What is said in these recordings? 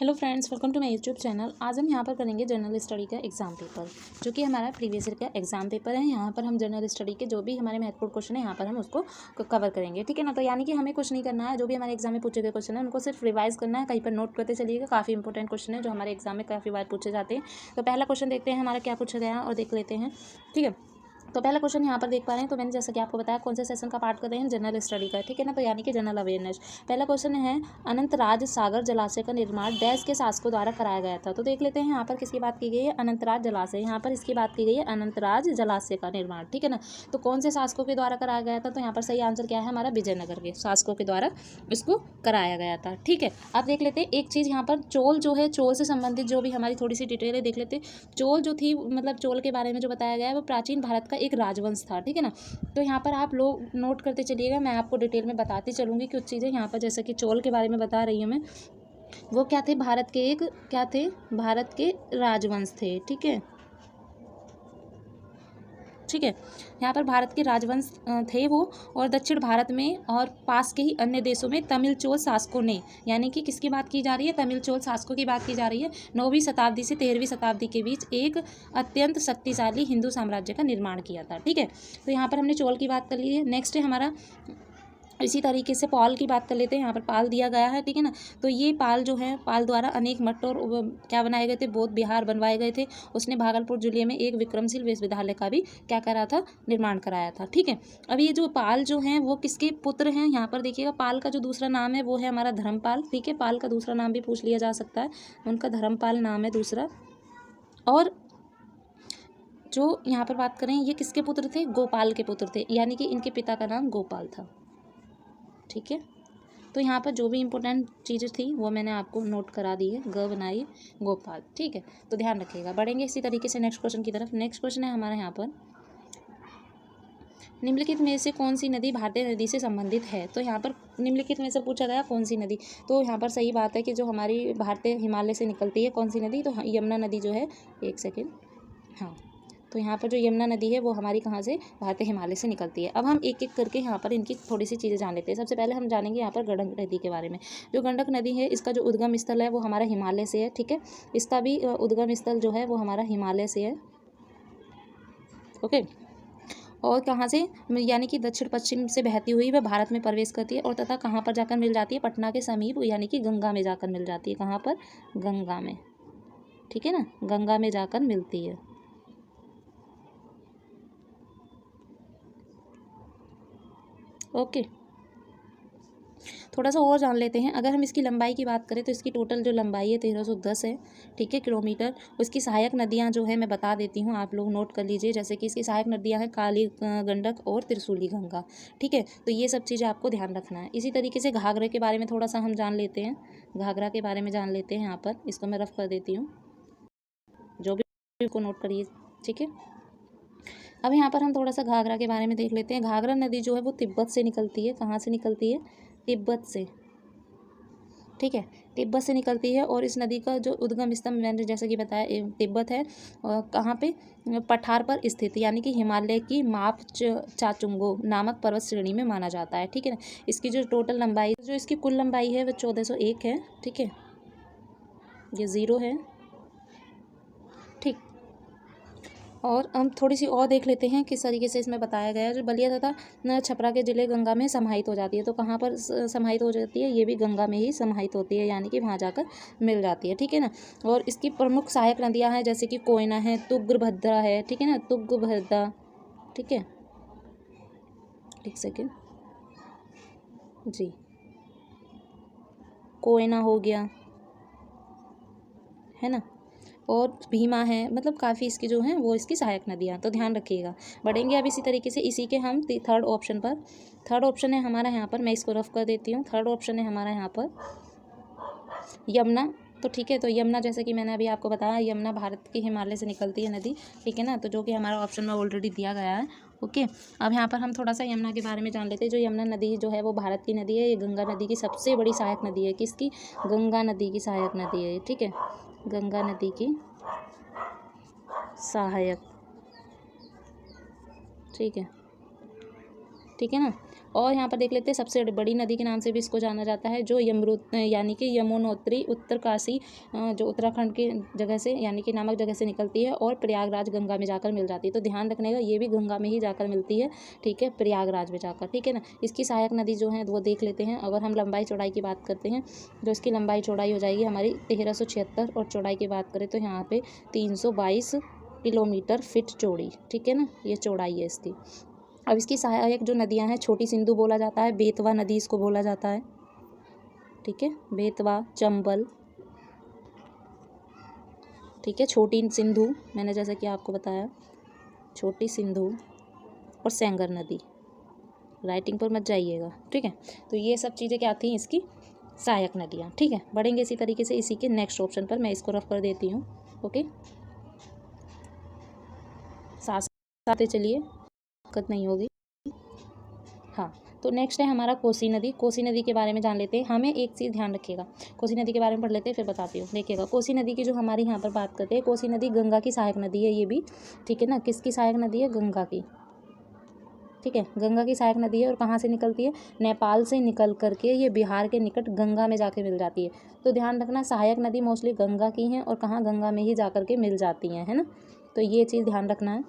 Hello friends, welcome to my YouTube channel. आज हम यहाँ पर करेंगे जनरल स्टडी का एग्जाम पेपर, जो कि हमारा प्रीवियस ईयर का एग्जाम पेपर है। यहाँ पर हम जनरल स्टडी के जो भी हमारे महत्वपूर्ण क्वेश्चन है यहाँ पर हम उसको कवर करेंगे, ठीक है ना। तो यानी कि हमें कुछ नहीं करना है, जो भी हमारे एग्जाम में पूछे गए क्वेश्चन है उनको सिर्फ रिवाइज करना है, कहीं पर नोट करते चलिएगा। काफ़ी इंपॉर्टेंट क्वेश्चन है जो हमारे एग्जाम में काफ़ी बार पूछे जाते हैं। तो पहला क्वेश्चन देखते हैं हमारा क्या पूछा गया और देख लेते हैं, ठीक है। तो पहला क्वेश्चन यहाँ पर देख पा रहे हैं। तो मैंने जैसा कि आपको बताया कौन से सेशन का पार्ट कर रहे हैं, जनरल स्टडी का, ठीक है ना। तो यानी कि जनरल अवेयरनेस। पहला क्वेश्चन है अनंतराज सागर जलाशय का निर्माण देश के शासकों द्वारा कराया गया था। तो देख लेते हैं यहाँ पर किसकी बात की गई है, अनंतराज जलाशय। यहाँ पर इसकी बात की गई है अनंतराज जलाशय का निर्माण, ठीक है ना। तो कौन से शासकों के द्वारा कराया गया था, तो यहाँ पर सही आंसर क्या है हमारा, विजयनगर के शासकों के द्वारा इसको कराया गया था, ठीक है। अब देख लेते हैं एक चीज़ यहाँ पर, चोल जो है, चोल से संबंधित जो भी हमारी थोड़ी सी डिटेल है देख लेते हैं। चोल जो थी, मतलब चोल के बारे में जो बताया गया है वो प्राचीन भारत का एक राजवंश था, ठीक है ना। तो यहाँ पर आप लोग नोट करते चलिएगा, मैं आपको डिटेल में बताती चलूँगी कुछ चीज़ें यहाँ पर। जैसे कि चोल के बारे में बता रही हूँ मैं, वो क्या थे, भारत के एक क्या थे, भारत के राजवंश थे, ठीक है, ठीक है। यहाँ पर भारत के राजवंश थे वो, और दक्षिण भारत में और पास के ही अन्य देशों में तमिल चोल शासकों ने, यानी कि किसकी बात की जा रही है, तमिल चोल शासकों की बात की जा रही है, 9वीं शताब्दी से 13वीं शताब्दी के बीच एक अत्यंत शक्तिशाली हिंदू साम्राज्य का निर्माण किया था, ठीक है। तो यहाँ पर हमने चोल की बात कर ली है। नेक्स्ट है हमारा, इसी तरीके से पाल की बात कर लेते हैं। यहाँ पर पाल दिया गया है, ठीक है ना। तो ये पाल जो है, पाल द्वारा अनेक मठ और क्या बनाए गए थे, बौद्ध विहार बनवाए गए थे। उसने भागलपुर जिले में एक विक्रमशील विश्वविद्यालय का भी क्या करा था, निर्माण कराया था, ठीक है। अब ये जो पाल जो हैं वो किसके पुत्र हैं, यहाँ पर देखिएगा। पाल का जो दूसरा नाम है वो है हमारा धर्मपाल, ठीक है। पाल का दूसरा नाम भी पूछ लिया जा सकता है, उनका धर्मपाल नाम है दूसरा। और जो यहाँ पर बात करें, ये किसके पुत्र थे, गोपाल के पुत्र थे, यानी कि इनके पिता का नाम गोपाल था, ठीक है। तो यहाँ पर जो भी इम्पोर्टेंट चीज़ें थी वो मैंने आपको नोट करा दी है, ग बनाइए गोपाल, ठीक है। तो ध्यान रखिएगा। बढ़ेंगे इसी तरीके से नेक्स्ट क्वेश्चन की तरफ। नेक्स्ट क्वेश्चन है हमारे यहाँ पर, निम्नलिखित में से कौन सी नदी भारतीय नदी से संबंधित है। तो यहाँ पर निम्नलिखित में से पूछा गया कौन सी नदी। तो यहाँ पर सही बात है कि जो हमारी भारतीय हिमालय से निकलती है कौन सी नदी, तो यमुना नदी जो है, एक सेकेंड, हाँ। तो यहाँ पर जो यमुना नदी है वो हमारी कहाँ से, भारतीय हिमालय से निकलती है। अब हम एक एक करके यहाँ पर इनकी थोड़ी सी चीज़ें जान लेते हैं। सबसे पहले हम जानेंगे यहाँ पर गंडक नदी के बारे में। जो गंडक नदी है, इसका जो उद्गम स्थल है वो हमारा हिमालय से है, ठीक है। इसका भी उद्गम स्थल जो है वो हमारा हिमालय से है, ओके। और कहाँ से, यानी कि दक्षिण पश्चिम से बहती हुई वह भारत में प्रवेश करती है, और तथा कहाँ पर जाकर मिल जाती है, पटना के समीप, यानी कि गंगा में जाकर मिल जाती है। कहाँ पर, गंगा में, ठीक है ना, गंगा में जाकर मिलती है, ओके। थोड़ा सा और जान लेते हैं। अगर हम इसकी लंबाई की बात करें तो इसकी टोटल जो लंबाई है 1310 है, ठीक है, किलोमीटर। उसकी सहायक नदियां जो है मैं बता देती हूँ, आप लोग नोट कर लीजिए। जैसे कि इसकी सहायक नदियां हैं काली गंडक और त्रिशूली गंगा, ठीक है। तो ये सब चीज़ें आपको ध्यान रखना है। इसी तरीके से घाघरे के बारे में थोड़ा सा हम जान लेते हैं, घाघरा के बारे में जान लेते हैं। यहाँ पर इसको मैं रफ कर देती हूँ, जो भी को नोट करिए, ठीक है। अब यहाँ पर हम थोड़ा सा घाघरा के बारे में देख लेते हैं। घाघरा नदी जो है वो तिब्बत से निकलती है। कहाँ से निकलती है, तिब्बत से, ठीक है, तिब्बत से निकलती है। और इस नदी का जो उद्गम स्थल मैंने जैसे कि बताया तिब्बत है, और कहाँ पे, पठार पर स्थित, यानी कि हिमालय की माप चाचुंगो नामक पर्वत श्रेणी में माना जाता है, ठीक है ना। इसकी जो टोटल लंबाई, जो इसकी कुल लंबाई है वो 1401 है, ठीक है, ये 0 है, ठीक। और हम थोड़ी सी और देख लेते हैं किस तरीके से इसमें बताया गया है। जो बलिया तथा छपरा के जिले गंगा में समाहित हो जाती है। तो कहाँ पर समाहित हो जाती है, ये भी गंगा में ही समाहित होती है, यानी कि वहाँ जाकर मिल जाती है, ठीक है ना। और इसकी प्रमुख सहायक नदियाँ हैं जैसे कि कोयना है, तुंगभद्रा है, ठीक है ना, तुंगभद्रा, ठीक है, एक सेकेंड जी, कोयना हो गया, है ना, और भीमा है, मतलब काफ़ी इसकी जो हैं वो इसकी सहायक नदियाँ, तो ध्यान रखिएगा। बढ़ेंगे अब इसी तरीके से, इसी के हम थर्ड ऑप्शन पर, थर्ड ऑप्शन है हमारा यहाँ पर, मैं इसको रफ कर देती हूँ। थर्ड ऑप्शन है हमारा यहाँ पर यमुना, तो ठीक है। तो यमुना, जैसे कि मैंने अभी आपको बताया, यमुना भारत के हिमालय से निकलती है नदी, ठीक है ना, तो जो कि हमारा ऑप्शन में ऑलरेडी दिया गया है, ओके। अब यहाँ पर हम थोड़ा सा यमुना के बारे में जान लेते हैं। जो यमुना नदी जो है वो भारत की नदी है, ये गंगा नदी की सबसे बड़ी सहायक नदी है। किसकी, गंगा नदी की सहायक नदी है, ठीक है, गंगा नदी की सहायक, ठीक है, ठीक है ना। और यहाँ पर देख लेते हैं सबसे बड़ी नदी के नाम से भी इसको जाना जाता है, जो यानी कि यमुनोत्री उत्तरकाशी जो उत्तराखंड की जगह से यानी कि नामक जगह से निकलती है और प्रयागराज गंगा में जाकर मिल जाती है। तो ध्यान रखने का, ये भी गंगा में ही जाकर मिलती है, ठीक है, प्रयागराज में जाकर, ठीक है ना। इसकी सहायक नदी जो है वो देख लेते हैं। अगर हम लंबाई चौड़ाई की बात करते हैं, जो इसकी लंबाई चौड़ाई हो जाएगी हमारी 1376, और चौड़ाई की बात करें तो यहाँ पे 322 किलोमीटर फीट चौड़ी, ठीक है ना, ये चौड़ाई है इसकी। अब इसकी सहायक जो नदियाँ हैं, छोटी सिंधु बोला जाता है, बेतवा नदी इसको बोला जाता है, ठीक है, बेतवा, चंबल, ठीक है, छोटी सिंधु मैंने जैसा कि आपको बताया, छोटी सिंधु और सेंगर नदी। राइटिंग पर मत जाइएगा, ठीक है। तो ये सब चीज़ें क्या थी इसकी सहायक नदियाँ, ठीक है। बढ़ेंगे इसी तरीके से इसी के नेक्स्ट ऑप्शन पर, मैं इसको रफ कर देती हूँ, ओके। साथ साथ चलिए, दिक्कत नहीं होगी। हाँ, तो नेक्स्ट है हमारा कोसी नदी। कोसी नदी के बारे में जान लेते हैं। हमें एक चीज़ ध्यान रखिएगा, कोसी नदी के बारे में पढ़ लेते हैं फिर बताती हूँ। देखिएगा, कोसी नदी की जो हमारी यहाँ पर बात करते हैं, कोसी नदी गंगा की सहायक नदी है, ये भी, ठीक है ना। किसकी सहायक नदी है? गंगा की, ठीक है, गंगा की सहायक नदी है। और कहाँ से निकलती है? नेपाल से निकल करके ये बिहार के निकट गंगा में जाके मिल जाती है। तो ध्यान रखना, सहायक नदी मोस्टली गंगा की हैं और कहाँ, गंगा में ही जा करके मिल जाती हैं, है ना। तो ये चीज़ ध्यान रखना है,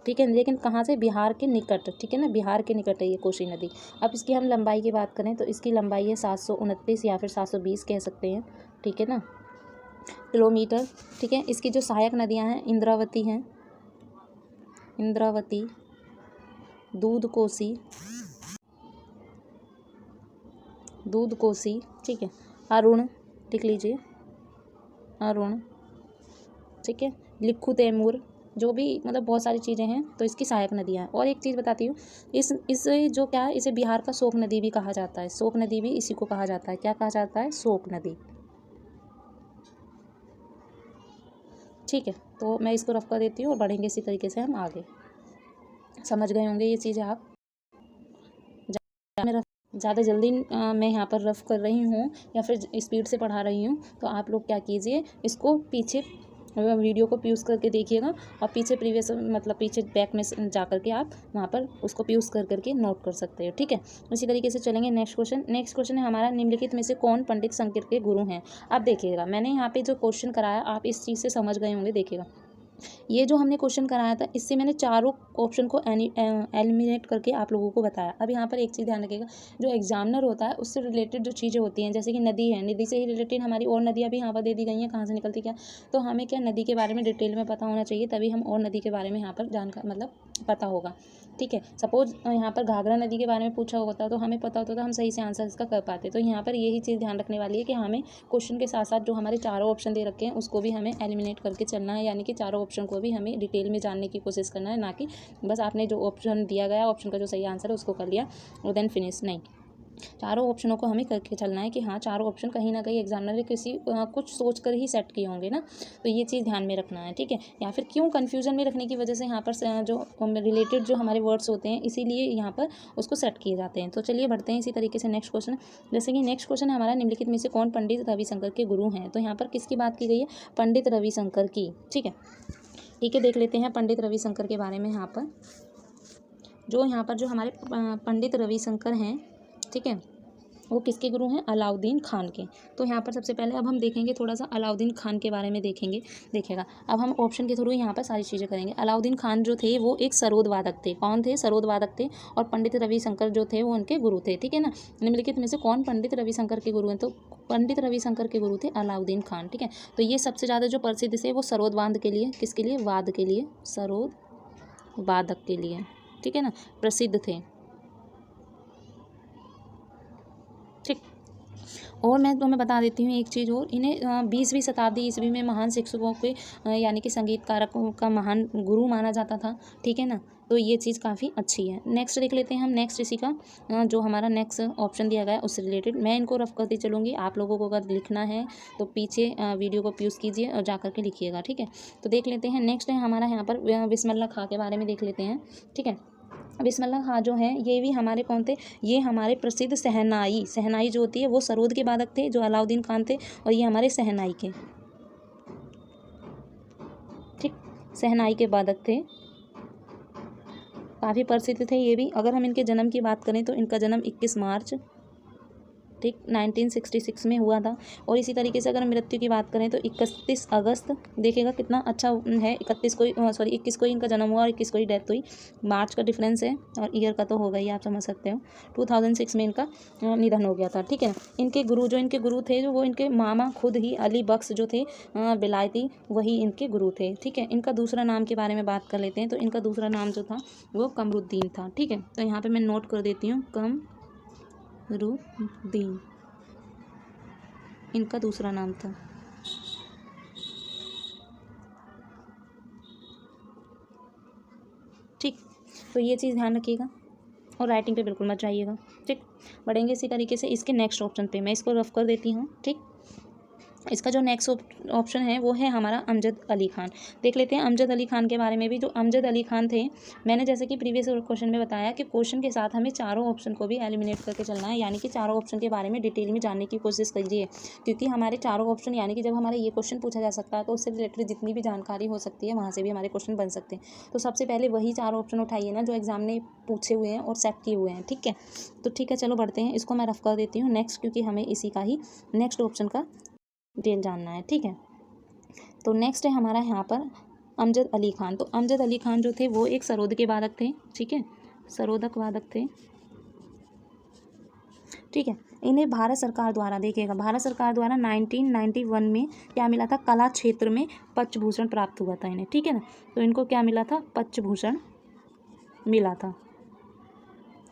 ठीक है। लेकिन कहाँ से? बिहार के निकट, ठीक है ना, बिहार के निकट है ये कोसी नदी। अब इसकी हम लंबाई की बात करें तो इसकी लंबाई है 729 या फिर 720 कह सकते हैं, ठीक है ना, किलोमीटर, ठीक है। इसकी जो सहायक नदियाँ हैं, इंद्रावती हैं, इंद्रावती, दूध कोसी, दूध कोसी, ठीक है, अरुण, लिख लीजिए, अरुण, ठीक है, लिखू तैमूर, जो भी मतलब बहुत सारी चीज़ें हैं। तो इसकी सहायक नदियाँ हैं। और एक चीज़ बताती हूँ, इस जो क्या है, इसे बिहार का शोक नदी भी कहा जाता है। शोक नदी भी इसी को कहा जाता है। क्या कहा जाता है? शोक नदी, ठीक है। तो मैं इसको रफ कर देती हूँ और बढ़ेंगे इसी तरीके से हम आगे। समझ गए होंगे ये चीज़ें आप। ज़्यादा जल्दी मैं यहाँ पर रफ कर रही हूँ या फिर स्पीड से पढ़ा रही हूँ, तो आप लोग क्या कीजिए, इसको पीछे वीडियो को पॉज करके देखिएगा और पीछे प्रीवियस मतलब पीछे बैक में जा करके आप वहाँ पर उसको पॉज कर करके नोट कर सकते हो, ठीक है। इसी तरीके से चलेंगे नेक्स्ट क्वेश्चन। नेक्स्ट क्वेश्चन है हमारा, निम्नलिखित में से कौन पंडित शंकर के गुरु हैं? अब देखिएगा, मैंने यहाँ पे जो क्वेश्चन कराया आप इस चीज़ से समझ गए होंगे। देखिएगा, ये जो हमने क्वेश्चन कराया था, इससे मैंने चारों ऑप्शन को एलिमिनेट करके आप लोगों को बताया। अब यहाँ पर एक चीज़ ध्यान रखिएगा, जो एग्जामिनर होता है उससे रिलेटेड जो चीज़ें होती हैं, जैसे कि नदी है, नदी से ही रिलेटेड हमारी और नदियाँ भी यहाँ पर दे दी गई हैं, कहाँ से निकलती क्या, तो हमें क्या नदी के बारे में डिटेल में पता होना चाहिए, तभी हम और नदी के बारे में यहाँ पर जानकर मतलब पता होगा, ठीक है। सपोज यहाँ पर घाघरा नदी के बारे में पूछा होता तो हमें पता होता तो हम सही से आंसर इसका कर पाते। तो यहाँ पर यही चीज़ ध्यान रखने वाली है कि हमें क्वेश्चन के साथ साथ जो हमारे चारों ऑप्शन दे रखे हैं उसको भी हमें एलिमिनेट करके चलना है, यानी कि चारों ऑप्शन को भी हमें डिटेल में जानने की कोशिश करना है, ना कि बस आपने जो ऑप्शन दिया गया ऑप्शन का जो सही आंसर है उसको कर लिया और देन फिनिश। नहीं, चारों ऑप्शनों को हमें करके चलना है कि हाँ, चारों ऑप्शन कहीं ना कहीं एग्जामिनर ने किसी कुछ सोच कर ही सेट किए होंगे ना, तो ये चीज़ ध्यान में रखना है, ठीक है। या फिर क्यों कन्फ्यूजन में रखने की वजह से यहाँ पर जो रिलेटेड जो हमारे वर्ड्स होते हैं इसीलिए यहाँ पर उसको सेट किए जाते हैं। तो चलिए बढ़ते हैं इसी तरीके से नेक्स्ट क्वेश्चन। जैसे कि नेक्स्ट क्वेश्चन है हमारा, निम्नलिखित में से कौन पंडित रविशंकर के गुरु हैं? तो यहाँ पर किसकी बात की गई है? पंडित रविशंकर की, ठीक है, ठीक है। देख लेते हैं पंडित रविशंकर के बारे में। यहाँ पर जो हमारे पंडित रविशंकर हैं, ठीक है, वो किसके गुरु हैं? अलाउद्दीन खान के। तो यहाँ पर सबसे पहले अब हम देखेंगे थोड़ा सा अलाउद्दीन खान के बारे में देखेंगे। देखिएगा, अब हम ऑप्शन के थ्रू यहाँ पर सारी चीज़ें करेंगे। अलाउद्दीन खान जो थे वो एक सरोद वादक थे। कौन थे? सरोद वादक थे। और पंडित रविशंकर जो थे वो उनके गुरु थे, ठीक है ना। निम्नलिखित में से कौन पंडित रविशंकर के गुरु हैं? तो पंडित रविशंकर के गुरु थे अलाउद्दीन खान, ठीक है। तो ये सबसे ज़्यादा जो प्रसिद्ध थे वो सरोद वाद के लिए, किसके लिए? वाद के लिए, सरोद वादक के लिए, ठीक है ना, प्रसिद्ध थे, ठीक। और मैं तुम्हें बता देती हूँ एक चीज़ और, इन्हें 20वीं शताब्दी ईस्वी में महान शिक्षकों के यानी कि संगीतकारों का महान गुरु माना जाता था, ठीक है ना। तो ये चीज़ काफ़ी अच्छी है। नेक्स्ट देख लेते हैं हम। नेक्स्ट इसी का जो हमारा नेक्स्ट ऑप्शन दिया गया है उससे रिलेटेड मैं इनको रफ करती चलूँगी। आप लोगों को अगर लिखना है तो पीछे वीडियो को पॉज कीजिए और जा करके लिखिएगा, ठीक है। तो देख लेते हैं नेक्स्ट है हमारा यहाँ पर बिस्मिल्लाह खां के बारे में देख लेते हैं, ठीक है। बिस्मिल्लाह खां जो हैं ये भी हमारे कौन थे? ये हमारे प्रसिद्ध सहनाई जो होती है वो सरोद के वादक थे जो अलाउद्दीन खान थे, और ये हमारे सहनाई के, ठीक, सहनाई के वादक थे काफ़ी प्रसिद्ध थे ये भी। अगर हम इनके जन्म की बात करें तो इनका जन्म 21 मार्च, ठीक, 1966 में हुआ था। और इसी तरीके से अगर मृत्यु की बात करें तो 31 अगस्त, देखिएगा कितना अच्छा है, 21 को ही इनका जन्म हुआ और 21 को ही डेथ हुई। मार्च का डिफरेंस है और ईयर का तो होगा ही, आप समझ सकते हो। 2006 में इनका निधन हो गया था, ठीक है ना। इनके गुरु थे जो वो इनके मामा खुद ही अली बख्श जो थे बिलायती, वही इनके गुरु थे, ठीक है। इनका दूसरा नाम के बारे में बात कर लेते हैं। तो इनका दूसरा नाम जो था वो कमरुद्दीन था, ठीक है। तो यहाँ पर मैं नोट कर देती हूँ, कमरुद्दीन इनका दूसरा नाम था। ठीक, तो ये चीज़ ध्यान रखिएगा और राइटिंग पे बिल्कुल मत जाइएगा, ठीक। बढ़ेंगे इसी तरीके से इसके नेक्स्ट ऑप्शन पे, मैं इसको रफ कर देती हूँ, ठीक। इसका जो नेक्स्ट ऑप्शन है वो है हमारा अमजद अली खान। देख लेते हैं अमजद अली खान के बारे में भी। जो अमजद अली खान थे, मैंने जैसे कि प्रीवियस क्वेश्चन में बताया कि क्वेश्चन के साथ हमें चारों ऑप्शन को भी एलिमिनेट करके चलना है, यानी कि चारों ऑप्शन के बारे में डिटेल में जानने की कोशिश कीजिए, क्योंकि हमारे चारों ऑप्शन, यानी कि जब हमारा ये क्वेश्चन पूछा जा सकता है तो उससे रिलेटेड जितनी भी जानकारी हो सकती है वहाँ से भी हमारे क्वेश्चन बन सकते हैं। तो सबसे पहले वही चारों ऑप्शन उठाइए ना जो एग्जाम ने पूछे हुए हैं और सेट किए हुए हैं, ठीक है। तो ठीक है, चलो बढ़ते हैं। इसको मैं रफ कर देती हूँ नेक्स्ट, क्योंकि हमें इसी का ही नेक्स्ट ऑप्शन का डिटेल जानना है, ठीक है। तो नेक्स्ट है हमारा यहाँ पर अमजद अली खान। तो अमजद अली खान जो थे वो एक सरोद वादक थे, ठीक है, सरोदक वादक थे, ठीक है। इन्हें भारत सरकार द्वारा, देखिएगा, भारत सरकार द्वारा 1991 में क्या मिला था, कला क्षेत्र में पद्म भूषण प्राप्त हुआ था इन्हें, ठीक है ना। तो इनको क्या मिला था, पद्म भूषण मिला था,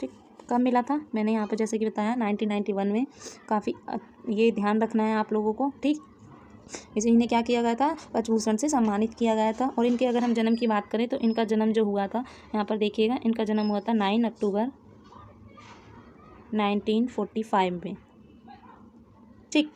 ठीक। कब मिला था, मैंने यहाँ पर जैसे कि बताया 1991 में। काफ़ी ये ध्यान रखना है आप लोगों को, ठीक। इसे इन्हें क्या किया गया था, पद्म भूषण से सम्मानित किया गया था। और इनके अगर हम जन्म की बात करें तो इनका जन्म जो हुआ था, यहाँ पर देखिएगा, इनका जन्म हुआ था 9 अक्टूबर 1945 में, ठीक।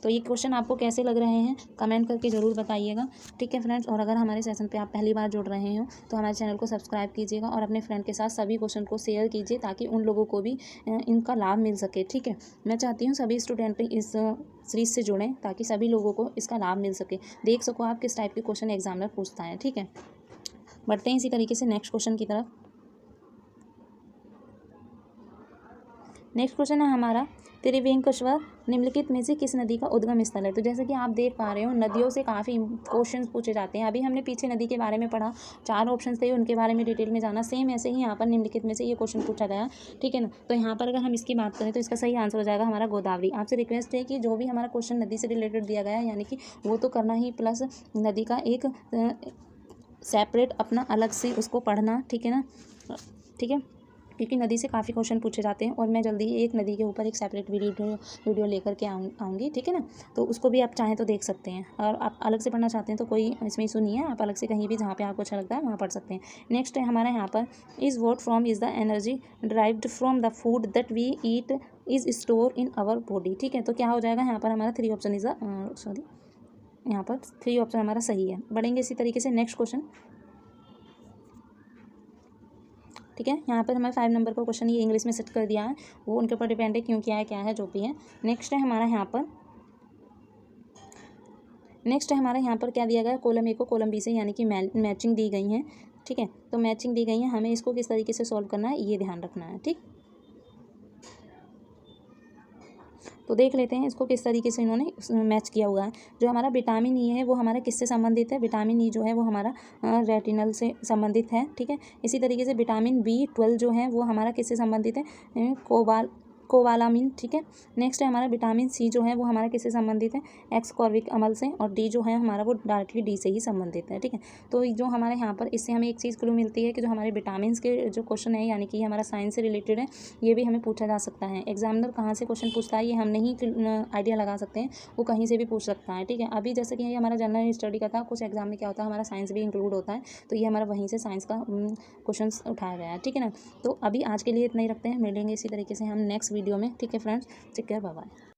तो ये क्वेश्चन आपको कैसे लग रहे हैं कमेंट करके ज़रूर बताइएगा, ठीक है फ्रेंड्स। और अगर हमारे सेशन पे आप पहली बार जुड़ रहे हो तो हमारे चैनल को सब्सक्राइब कीजिएगा और अपने फ्रेंड के साथ सभी क्वेश्चन को शेयर कीजिए, ताकि उन लोगों को भी इनका लाभ मिल सके, ठीक है। मैं चाहती हूँ सभी स्टूडेंट इस सीरीज से जुड़ें, ताकि सभी लोगों को इसका लाभ मिल सके, देख सको आप किस टाइप के क्वेश्चन एग्जामिनर पूछता है, ठीक है। बढ़ते हैं इसी तरीके से नेक्स्ट क्वेश्चन की तरफ। नेक्स्ट क्वेश्चन है हमारा, त्रिवेंकश्वर निम्नलिखित में से किस नदी का उद्गम स्थल है। तो जैसे कि आप देख पा रहे हो, नदियों से काफ़ी क्वेश्चंस पूछे जाते हैं। अभी हमने पीछे नदी के बारे में पढ़ा, 4 ऑप्शन थे, उनके बारे में डिटेल में जाना। सेम ऐसे ही यहाँ पर निम्नलिखित में से ये क्वेश्चन पूछा गया, ठीक है ना। तो यहाँ पर अगर हम इसकी बात करें तो इसका सही आंसर हो जाएगा हमारा गोदावरी। आपसे रिक्वेस्ट है कि जो भी हमारा क्वेश्चन नदी से रिलेटेड दिया गया है, यानी कि वो तो करना ही, प्लस नदी का एक सेपरेट अपना अलग से उसको पढ़ना, ठीक है ना, ठीक है, क्योंकि नदी से काफ़ी क्वेश्चन पूछे जाते हैं। और मैं जल्दी ही एक नदी के ऊपर एक सेपरेट वीडियो लेकर के आऊँगी, ठीक है ना। तो उसको भी आप चाहें तो देख सकते हैं, और आप अलग से पढ़ना चाहते हैं तो कोई इसमें इशू नहीं है, आप अलग से कहीं भी जहाँ पे आपको अच्छा लगता है वहाँ पढ़ सकते हैं। नेक्स्ट है हमारा यहाँ पर, is what from is the energy derived from the food that we eat is store in our body, ठीक है। तो क्या हो जाएगा यहाँ पर हमारा 3 ऑप्शन इज़ यहाँ पर 3 ऑप्शन हमारा सही है। बढ़ेंगे इसी तरीके से नेक्स्ट क्वेश्चन, ठीक है। यहाँ पर हमारे 5 नंबर का क्वेश्चन ये इंग्लिश में सेट कर दिया है, वो उनके ऊपर डिपेंड है क्यों किया है, क्या है, जो भी है। नेक्स्ट है हमारा यहाँ पर क्या दिया गया, कॉलम ए को कॉलम बी से यानी कि मैचिंग दी गई है, ठीक है। तो मैचिंग दी गई है, हमें इसको किस तरीके से सॉल्व करना है ये ध्यान रखना है, ठीक। तो देख लेते हैं इसको किस तरीके से इन्होंने मैच किया हुआ है। जो हमारा विटामिन ई है वो हमारा किससे संबंधित है, विटामिन ई जो है वो हमारा रेटिनल से संबंधित है, ठीक है। इसी तरीके से विटामिन B12 जो है वो हमारा किससे संबंधित है, कोवालामिन, ठीक है। नेक्स्ट है हमारा विटामिन सी जो है वो हमारा किससे संबंधित है, एक्सकॉर्बिक अम्ल से। और डी जो है हमारा वो डायरेक्टली डी से ही संबंधित है, ठीक है। तो जो हमारे यहाँ पर इससे हमें एक चीज़ क्लू मिलती है कि जो हमारे विटामिन के जो क्वेश्चन है, यानी कि ये हमारा साइंस से रिलेटेड है, ये भी हमें पूछा जा सकता है। एग्जामिनर कहाँ से क्वेश्चन पूछता है ये हम नहीं आइडिया लगा सकते हैं, वो कहीं से भी पूछ सकता है, ठीक है। अभी जैसे कि ये हमारा जनरल स्टडी का था, कुछ एग्जाम में क्या होता है हमारा साइंस भी इंक्लूड होता है, तो ये हमारा वहीं से साइंस का क्वेश्चन उठाया गया है, ठीक है ना। तो अभी आज के लिए इतना ही रखते हैं, मिलेंगे इसी तरीके से हम नेक्स्ट वीडियो में, ठीक है friends, take care, bye bye.